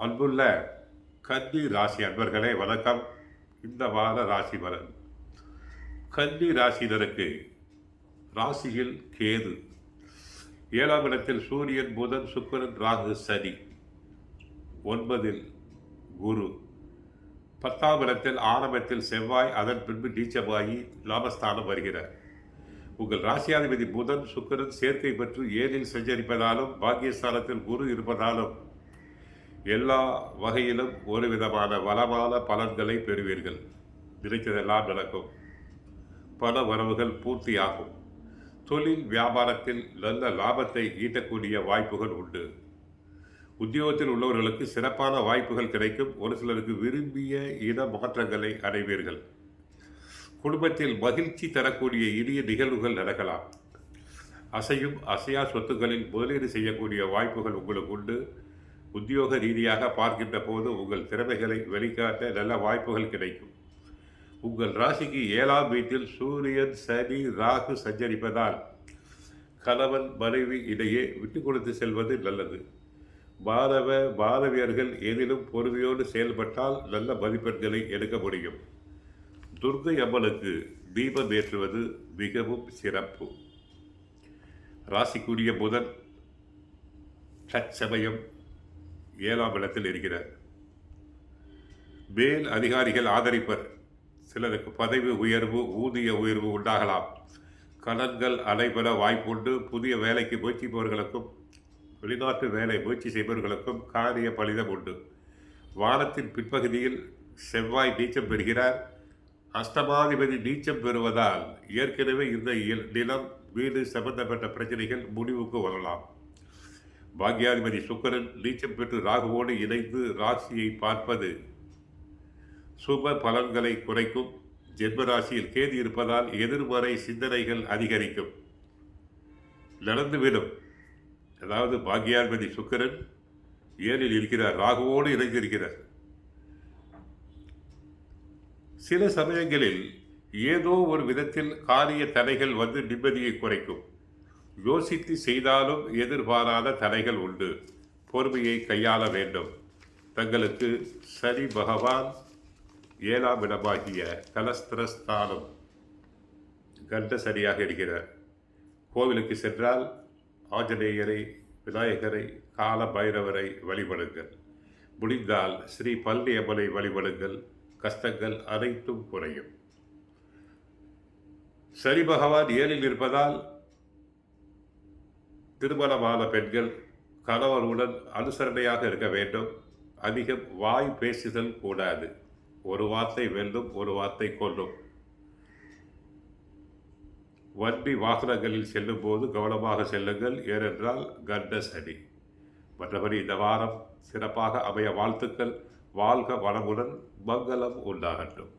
அன்புள்ள கன்னி ராசி அன்பர்களே வணக்கம். இந்த வார ராசி பலன். கன்னி ராசினருக்கு ராசியில் கேது, 7ஆம் இடத்தில் சூரியன், புதன், சுக்கிரன், ராகு, சனி, 9இல் குரு, 10ஆம் இடத்தில் ஆரம்பத்தில் செவ்வாய், அதன் பின்பு நீச்சமாகி லாபஸ்தானம் வருகிறார். உங்கள் ராசியாதிபதி புதன் சுக்கிரன் சேர்க்கை பெற்று 7இல் சஞ்சரிப்பதாலும் பாக்கியஸ்தானத்தில் குரு இருப்பதாலும் எல்லா வகையிலும் ஒரு விதமான வளமான பலன்களை பெறுவீர்கள். நினைத்ததெல்லாம் நடக்கும். பண வரவுகள் பூர்த்தியாகும். தொழில் வியாபாரத்தில் நல்ல லாபத்தை ஈட்டக்கூடிய வாய்ப்புகள் உண்டு. உத்தியோகத்தில் உள்ளவர்களுக்கு சிறப்பான வாய்ப்புகள் கிடைக்கும். ஒரு சிலருக்கு விரும்பிய இட மாற்றங்களை அடைவீர்கள். குடும்பத்தில் மகிழ்ச்சி தரக்கூடிய இனிய நிகழ்வுகள் நடக்கலாம். அசையும் அசையா சொத்துக்களில் முதலீடு செய்யக்கூடிய வாய்ப்புகள் உங்களுக்கு உண்டு. உத்தியோக ரீதியாக பார்க்கின்ற போது உங்கள் திறமைகளை வெளிக்காட்ட நல்ல வாய்ப்புகள் கிடைக்கும். உங்கள் ராசிக்கு 7ஆம் வீட்டில் சூரியன், சனி, ராகு சஞ்சரிப்பதால் கணவன் மனைவி இடையே விட்டு கொடுத்து செல்வது நல்லது. மாணவியர்கள் எதிலும் பொறுமையோடு செயல்பட்டால் நல்ல மதிப்பெண்களை எடுக்க முடியும். துர்க்கை அம்மனுக்கு தீபம் ஏற்றுவது மிகவும் சிறப்பு. ராசிக்குரிய புதன் தற்சமயம் 7ஆம் இடத்தில் இருக்கிறார். மேல் அதிகாரிகள் ஆதரிப்பர். சிலருக்கு பதவி உயர்வு, ஊதிய உயர்வு உண்டாகலாம். கடன்கள் அடைபெற வாய்ப்புண்டு. புதிய வேலைக்கு முயற்சிப்பவர்களுக்கும் வெளிநாட்டு வேலை முயற்சி செய்பவர்களுக்கும் காரிய பலிதம் உண்டு. வாரத்தின் பிற்பகுதியில் செவ்வாய் நீச்சம் பெறுகிறார். அஷ்டமாதிபதி நீச்சம் பெறுவதால் ஏற்கனவே இந்த நிலம், வீடு சம்பந்தப்பட்ட பிரச்சனைகள் முடிவுக்கு வரலாம். பாக்யாதிபதி சுக்கிரன் நீச்சம் பெற்று ராகுவோடு இணைந்து ராசியை பார்ப்பது சுப பலன்களை குறைக்கும். ஜென்ம ராசியில் கேது இருப்பதால் எதிர்மறை சிந்தனைகள் அதிகரிக்கும். நடந்துவிடும். அதாவது பாக்யாதிபதி சுக்கிரன் 7இல் இருக்கிறார், ராகுவோடு இணைந்திருக்கிறார். சில சமயங்களில் ஏதோ ஒரு விதத்தில் காரிய தடைகள் வந்து நிம்மதியை குறைக்கும். யோசித்து செய்தாலும் எதிர்பாராத தடைகள் உண்டு. பொறுமையை கையாள வேண்டும். தங்களுக்கு சனி பகவான் 7ஆம் இடமாகிய கலஸ்திரஸ்தானம் கண்ட சரியாக இருக்கிறார். கோவிலுக்கு சென்றால் ஆஞ்சநேயரை, விநாயகரை, கால பைரவரை வழிபடுங்கள். முடிந்தால் ஸ்ரீ பழனி அம்மனை வழிபடுங்கள். கஷ்டங்கள் அனைத்தும் குறையும். சனி பகவான் 7இல் இருப்பதால் திருமணமான பெண்கள் கணவருடன் அனுசரணையாக இருக்க வேண்டும். அதிகம் வாய் பேசுதல் கூடாது. ஒரு வார்த்தை வெல்லும், ஒரு வார்த்தை கொல்லும். வண்டி வாகனங்களில் செல்லும் போது கவனமாக செல்லுங்கள். ஏனென்றால் கண்ட சனி. மற்றபடி இந்த வாரம் சிறப்பாக அமைய வாழ்த்துக்கள். வாழ்க வளமுடன், மங்களம் உண்டாகட்டும்.